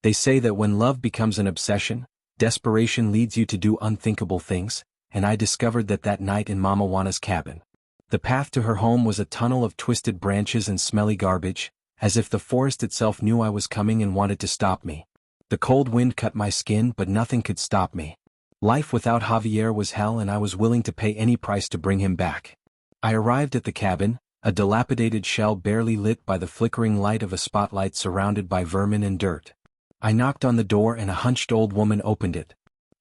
They say that when love becomes an obsession, desperation leads you to do unthinkable things, and I discovered that night in Mama Juana's cabin. The path to her home was a tunnel of twisted branches and smelly garbage, as if the forest itself knew I was coming and wanted to stop me. The cold wind cut my skin, but nothing could stop me. Life without Javier was hell, and I was willing to pay any price to bring him back. I arrived at the cabin, a dilapidated shell barely lit by the flickering light of a spotlight surrounded by vermin and dirt. I knocked on the door and a hunched old woman opened it.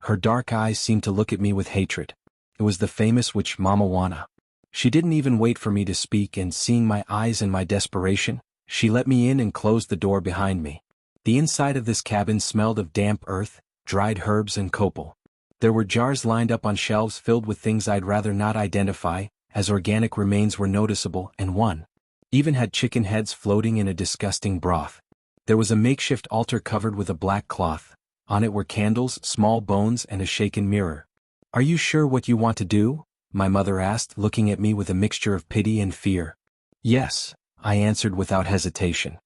Her dark eyes seemed to look at me with hatred. It was the famous witch Mama Juana. She didn't even wait for me to speak, and seeing my eyes and my desperation, she let me in and closed the door behind me. The inside of this cabin smelled of damp earth, dried herbs and copal. There were jars lined up on shelves filled with things I'd rather not identify, as organic remains were noticeable, and one even had chicken heads floating in a disgusting broth. There was a makeshift altar covered with a black cloth. On it were candles, small bones, and a shaken mirror. "Are you sure what you want to do?" my mother asked, looking at me with a mixture of pity and fear. "Yes," I answered without hesitation.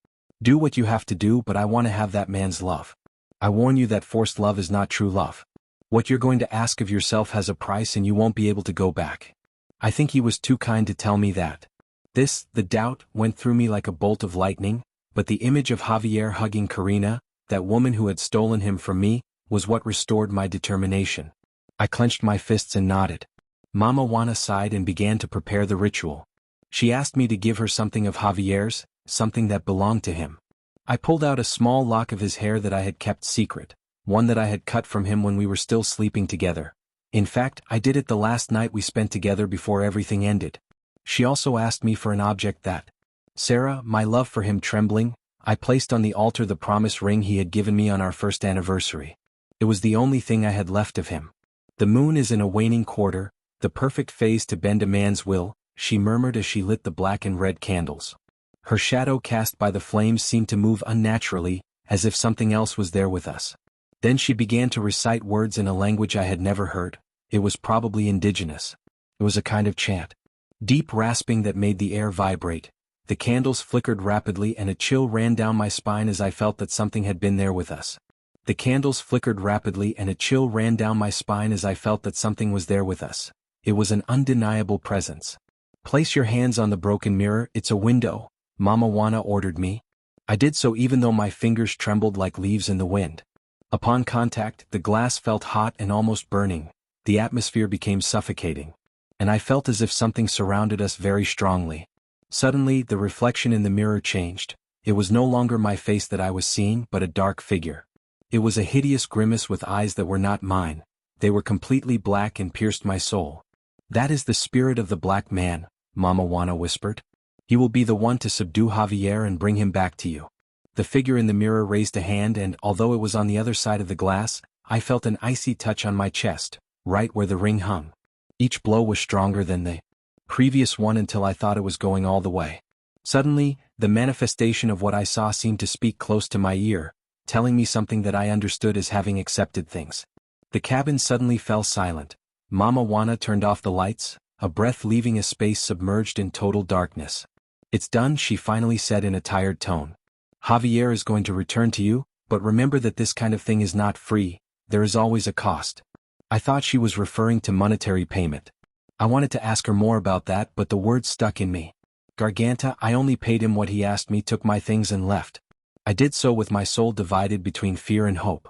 "Do what you have to do, but I want to have that man's love. I warn you that forced love is not true love. What you're going to ask of yourself has a price, and you won't be able to go back." I think he was too kind to tell me that. The doubt, went through me like a bolt of lightning, but the image of Javier hugging Karina, that woman who had stolen him from me, was what restored my determination. I clenched my fists and nodded. Mama Juana sighed and began to prepare the ritual. She asked me to give her something of Javier's, something that belonged to him. I pulled out a small lock of his hair that I had kept secret, one that I had cut from him when we were still sleeping together. In fact, I did it the last night we spent together before everything ended. She also asked me for an object that, Sarah, my love for him trembling, I placed on the altar the promise ring he had given me on our first anniversary. It was the only thing I had left of him. "The moon is in a waning quarter, the perfect phase to bend a man's will," she murmured as she lit the black and red candles. Her shadow cast by the flames seemed to move unnaturally, as if something else was there with us. Then she began to recite words in a language I had never heard. It was probably indigenous. It was a kind of chant. Deep rasping that made the air vibrate. The candles flickered rapidly and a chill ran down my spine as I felt that something had been there with us. The candles flickered rapidly and a chill ran down my spine as I felt that something was there with us. It was an undeniable presence. "Place your hands on the broken mirror, it's a window," Mama Juana ordered me. I did so even though my fingers trembled like leaves in the wind. Upon contact, the glass felt hot and almost burning. The atmosphere became suffocating. And I felt as if something surrounded us very strongly. Suddenly, the reflection in the mirror changed. It was no longer my face that I was seeing, but a dark figure. It was a hideous grimace with eyes that were not mine. They were completely black and pierced my soul. "That is the spirit of the black man," Mama Juana whispered. "He will be the one to subdue Javier and bring him back to you." The figure in the mirror raised a hand and, although it was on the other side of the glass, I felt an icy touch on my chest, right where the ring hung. Each blow was stronger than the previous one until I thought it was going all the way. Suddenly, the manifestation of what I saw seemed to speak close to my ear, telling me something that I understood as having accepted things. The cabin suddenly fell silent. Mama Juana turned off the lights, a breath leaving a space submerged in total darkness. "It's done," she finally said in a tired tone. "Javier is going to return to you, but remember that this kind of thing is not free, there is always a cost." I thought she was referring to monetary payment. I wanted to ask her more about that, but the words stuck in me. "Garganta, I only paid him what he asked me, took my things and left." I did so with my soul divided between fear and hope.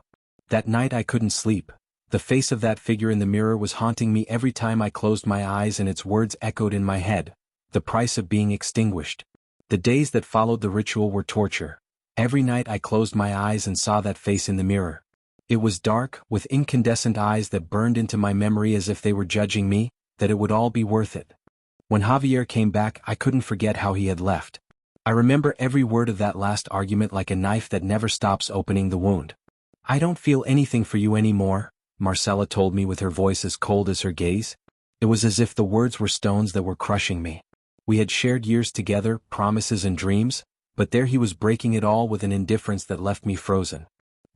That night I couldn't sleep. The face of that figure in the mirror was haunting me every time I closed my eyes and its words echoed in my head. The price of being extinguished. The days that followed the ritual were torture. Every night I closed my eyes and saw that face in the mirror. It was dark, with incandescent eyes that burned into my memory as if they were judging me, that it would all be worth it. When Javier came back, I couldn't forget how he had left. I remember every word of that last argument like a knife that never stops opening the wound. "I don't feel anything for you anymore," Marcella told me with her voice as cold as her gaze. It was as if the words were stones that were crushing me. We had shared years together, promises and dreams, but there he was breaking it all with an indifference that left me frozen.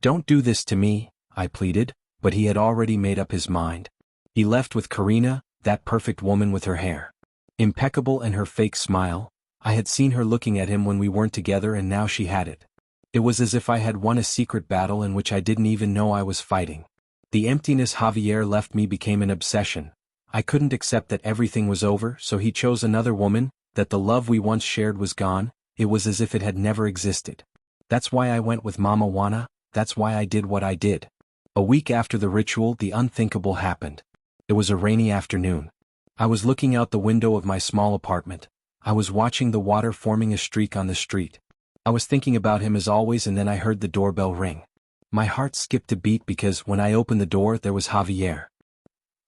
"Don't do this to me," I pleaded, but he had already made up his mind. He left with Karina, that perfect woman with her hair impeccable and her fake smile. I had seen her looking at him when we weren't together and now she had it. It was as if I had won a secret battle in which I didn't even know I was fighting. The emptiness Javier left me became an obsession. I couldn't accept that everything was over, so he chose another woman, that the love we once shared was gone. It was as if it had never existed. That's why I went with Mama Juana, that's why I did what I did. A week after the ritual, the unthinkable happened. It was a rainy afternoon. I was looking out the window of my small apartment. I was watching the water forming a streak on the street. I was thinking about him as always, and then I heard the doorbell ring. My heart skipped a beat because when I opened the door there was Javier.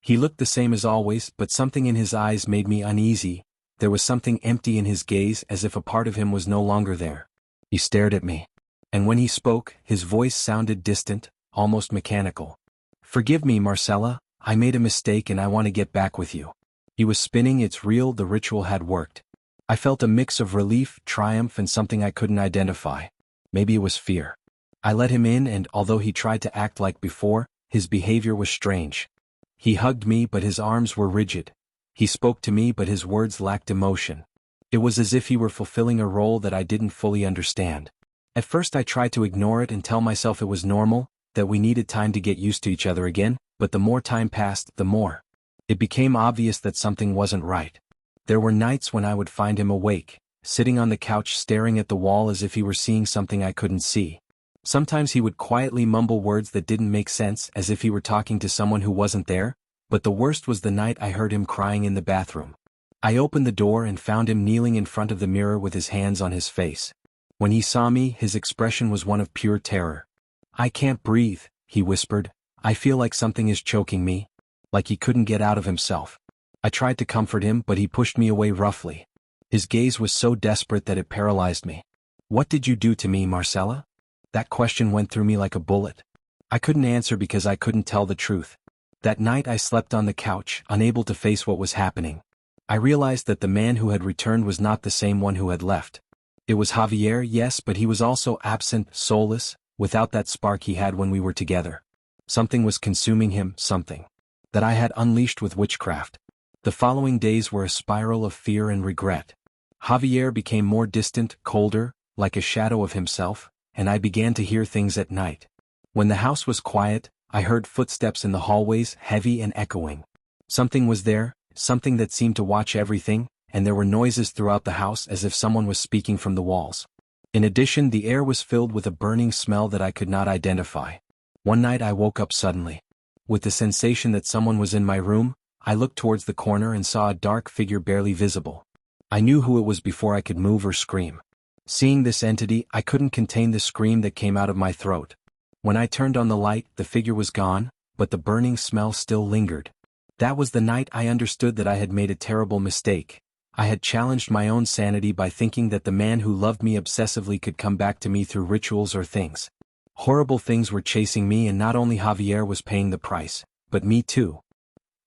He looked the same as always, but something in his eyes made me uneasy. There was something empty in his gaze, as if a part of him was no longer there. He stared at me. And when he spoke, his voice sounded distant, almost mechanical. "Forgive me, Marcella, I made a mistake and I want to get back with you." He was spinning. It's real, the ritual had worked. I felt a mix of relief, triumph, and something I couldn't identify. Maybe it was fear. I let him in, and although he tried to act like before, his behavior was strange. He hugged me, but his arms were rigid. He spoke to me, but his words lacked emotion. It was as if he were fulfilling a role that I didn't fully understand. At first I tried to ignore it and tell myself it was normal, that we needed time to get used to each other again, but the more time passed, the more it became obvious that something wasn't right. There were nights when I would find him awake, sitting on the couch staring at the wall as if he were seeing something I couldn't see. Sometimes he would quietly mumble words that didn't make sense, as if he were talking to someone who wasn't there, but the worst was the night I heard him crying in the bathroom. I opened the door and found him kneeling in front of the mirror with his hands on his face. When he saw me, his expression was one of pure terror. "I can't breathe," he whispered. "I feel like something is choking me." Like he couldn't get out of himself. I tried to comfort him, but he pushed me away roughly. His gaze was so desperate that it paralyzed me. "What did you do to me, Marcella?" That question went through me like a bullet. I couldn't answer because I couldn't tell the truth. That night I slept on the couch, unable to face what was happening. I realized that the man who had returned was not the same one who had left. It was Javier, yes, but he was also absent, soulless, without that spark he had when we were together. Something was consuming him, something that I had unleashed with witchcraft. The following days were a spiral of fear and regret. Javier became more distant, colder, like a shadow of himself, and I began to hear things at night. When the house was quiet, I heard footsteps in the hallways, heavy and echoing. Something was there, something that seemed to watch everything, and there were noises throughout the house as if someone was speaking from the walls. In addition, the air was filled with a burning smell that I could not identify. One night I woke up suddenly. With the sensation that someone was in my room, I looked towards the corner and saw a dark figure barely visible. I knew who it was before I could move or scream. Seeing this entity, I couldn't contain the scream that came out of my throat. When I turned on the light, the figure was gone, but the burning smell still lingered. That was the night I understood that I had made a terrible mistake. I had challenged my own sanity by thinking that the man who loved me obsessively could come back to me through rituals or things. Horrible things were chasing me, and not only Javier was paying the price, but me too.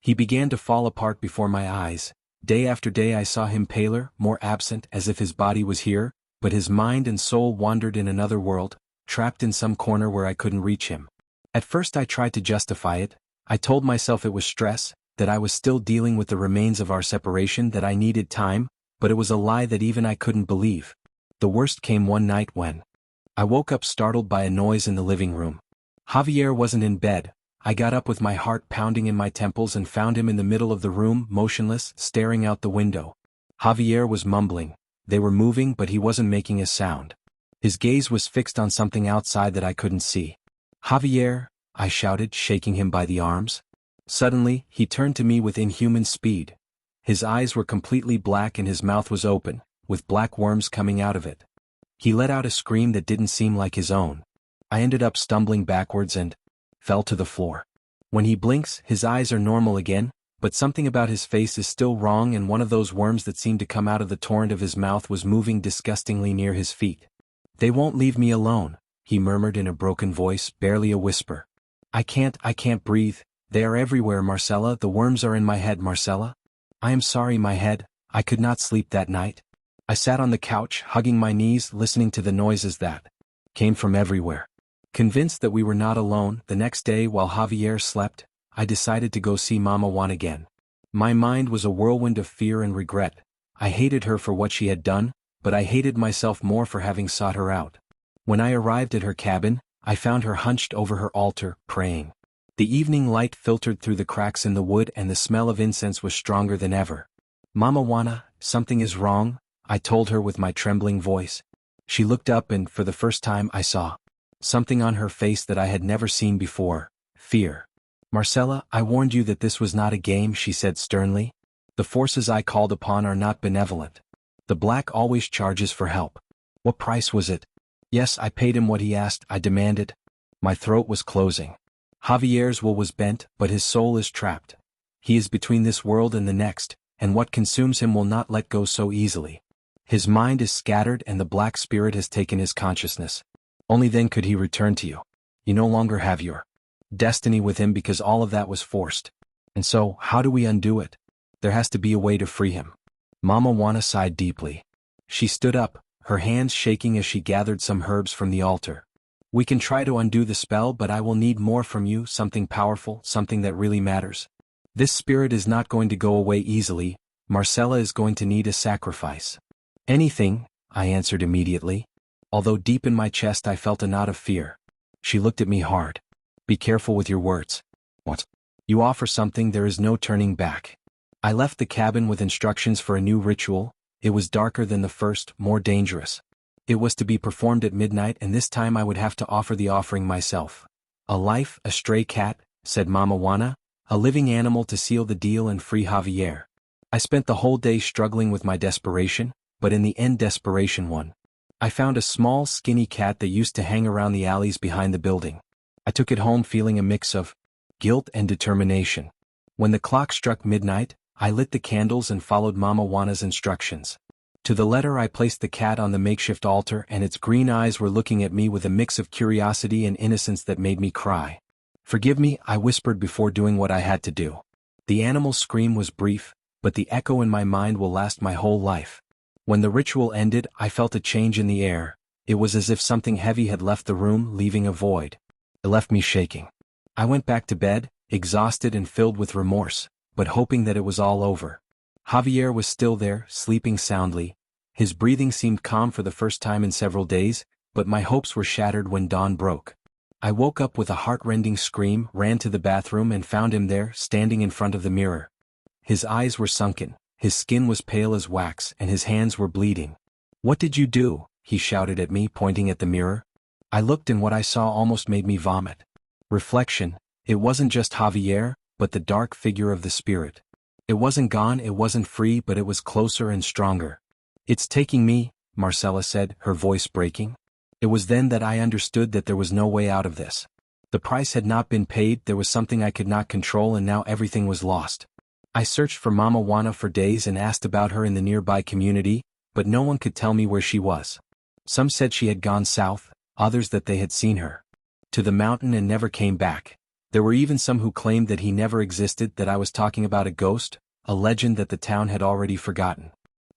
He began to fall apart before my eyes. Day after day I saw him paler, more absent, as if his body was here, but his mind and soul wandered in another world, trapped in some corner where I couldn't reach him. At first I tried to justify it. I told myself it was stress, that I was still dealing with the remains of our separation, that I needed time, but it was a lie that even I couldn't believe. The worst came one night when I woke up startled by a noise in the living room. Javier wasn't in bed. I got up with my heart pounding in my temples and found him in the middle of the room, motionless, staring out the window. Javier was mumbling. They were moving, but he wasn't making a sound. His gaze was fixed on something outside that I couldn't see. "Javier," I shouted, shaking him by the arms. Suddenly, he turned to me with inhuman speed. His eyes were completely black and his mouth was open, with black worms coming out of it. He let out a scream that didn't seem like his own. I ended up stumbling backwards and fell to the floor. When he blinks, his eyes are normal again, but something about his face is still wrong, and one of those worms that seemed to come out of the torrent of his mouth was moving disgustingly near his feet. "They won't leave me alone," he murmured in a broken voice, barely a whisper. I can't breathe. They are everywhere, Marcella. The worms are in my head, Marcella. I am sorry, my head. I could not sleep that night. I sat on the couch, hugging my knees, listening to the noises that came from everywhere. Convinced that we were not alone, the next day while Javier slept, I decided to go see Mama Juan again. My mind was a whirlwind of fear and regret. I hated her for what she had done, but I hated myself more for having sought her out. When I arrived at her cabin, I found her hunched over her altar, praying. The evening light filtered through the cracks in the wood and the smell of incense was stronger than ever. "Mama Juana, something is wrong," I told her with my trembling voice. She looked up and, for the first time, I saw something on her face that I had never seen before: fear. "Marcella, I warned you that this was not a game," she said sternly. "The forces I called upon are not benevolent. The Black always charges for help." "What price was it?" "Yes, I paid him what he asked," I demanded. My throat was closing. "Javier's will was bent, but his soul is trapped. He is between this world and the next, and what consumes him will not let go so easily. His mind is scattered and the Black spirit has taken his consciousness. Only then could he return to you. You no longer have your destiny with him because all of that was forced. And so, how do we undo it? There has to be a way to free him." Mama Juana sighed deeply. She stood up, her hands shaking as she gathered some herbs from the altar. "We can try to undo the spell, but I will need more from you, something powerful, something that really matters. This spirit is not going to go away easily. Marcella is going to need a sacrifice." "Anything," I answered immediately, although deep in my chest I felt a knot of fear. She looked at me hard. "Be careful with your words. What? You offer something, there is no turning back." I left the cabin with instructions for a new ritual. It was darker than the first, more dangerous. It was to be performed at midnight, and this time I would have to offer the offering myself. "A life, a stray cat," said Mama Juana, "a living animal to seal the deal and free Javier." I spent the whole day struggling with my desperation, but in the end desperation won. I found a small, skinny cat that used to hang around the alleys behind the building. I took it home feeling a mix of guilt and determination. When the clock struck midnight, I lit the candles and followed Mama Juana's instructions. To the letter I placed the cat on the makeshift altar, and its green eyes were looking at me with a mix of curiosity and innocence that made me cry. "Forgive me," I whispered before doing what I had to do. The animal's scream was brief, but the echo in my mind will last my whole life. When the ritual ended, I felt a change in the air. It was as if something heavy had left the room, leaving a void. It left me shaking. I went back to bed, exhausted and filled with remorse, but hoping that it was all over. Javier was still there, sleeping soundly. His breathing seemed calm for the first time in several days, but my hopes were shattered when dawn broke. I woke up with a heart-rending scream, ran to the bathroom and found him there, standing in front of the mirror. His eyes were sunken, his skin was pale as wax, and his hands were bleeding. "What did you do?" he shouted at me, pointing at the mirror. I looked, and what I saw almost made me vomit. Reflection: it wasn't just Javier, but the dark figure of the spirit. It wasn't gone, it wasn't free, but it was closer and stronger. "It's taking me," Marcella said, her voice breaking. It was then that I understood that there was no way out of this. The price had not been paid, there was something I could not control, and now everything was lost. I searched for Mama Juana for days and asked about her in the nearby community, but no one could tell me where she was. Some said she had gone south, others that they had seen her to the mountain and never came back. There were even some who claimed that he never existed, that I was talking about a ghost, a legend that the town had already forgotten.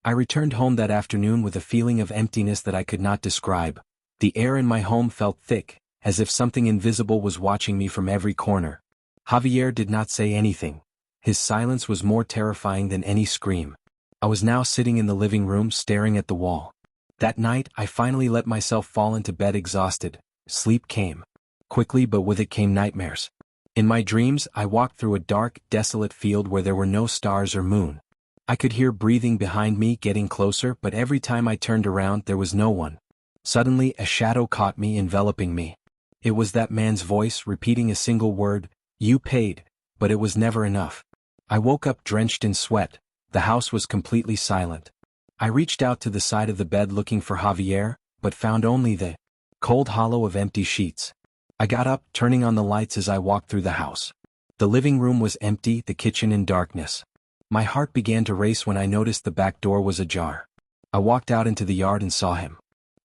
I returned home that afternoon with a feeling of emptiness that I could not describe. The air in my home felt thick, as if something invisible was watching me from every corner. Javier did not say anything. His silence was more terrifying than any scream. I was now sitting in the living room staring at the wall. That night, I finally let myself fall into bed exhausted. Sleep came quickly, but with it came nightmares. In my dreams, I walked through a dark, desolate field where there were no stars or moon. I could hear breathing behind me, getting closer, but every time I turned around there was no one. Suddenly, a shadow caught me, enveloping me. It was that man's voice, repeating a single word: "You paid," but it was never enough. I woke up drenched in sweat. The house was completely silent. I reached out to the side of the bed looking for Javier, but found only the cold hollow of empty sheets. I got up, turning on the lights as I walked through the house. The living room was empty, the kitchen in darkness. My heart began to race when I noticed the back door was ajar. I walked out into the yard and saw him.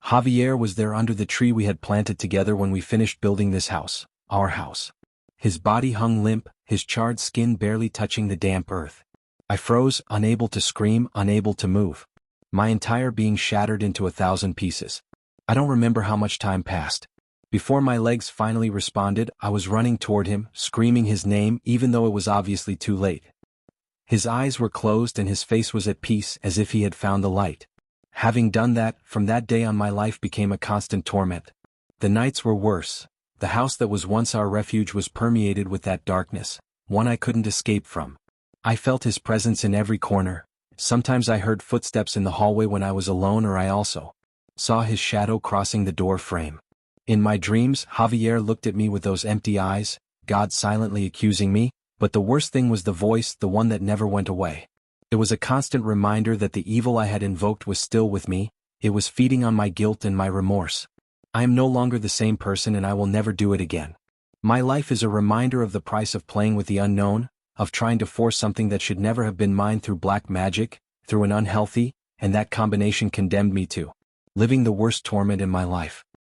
Javier was there under the tree we had planted together when we finished building this house, our house. His body hung limp, his charred skin barely touching the damp earth. I froze, unable to scream, unable to move. My entire being shattered into 1,000 pieces. I don't remember how much time passed. Before my legs finally responded, I was running toward him, screaming his name even though it was obviously too late. His eyes were closed and his face was at peace, as if he had found the light. Having done that, from that day on my life became a constant torment. The nights were worse. The house that was once our refuge was permeated with that darkness, one I couldn't escape from. I felt his presence in every corner. Sometimes I heard footsteps in the hallway when I was alone, or I also saw his shadow crossing the door frame. In my dreams, Javier looked at me with those empty eyes, God silently accusing me, but the worst thing was the voice, the one that never went away. It was a constant reminder that the evil I had invoked was still with me. It was feeding on my guilt and my remorse. I am no longer the same person, and I will never do it again. My life is a reminder of the price of playing with the unknown, of trying to force something that should never have been mine through black magic, through an unhealthy, and that combination condemned me to living the worst torment in my life.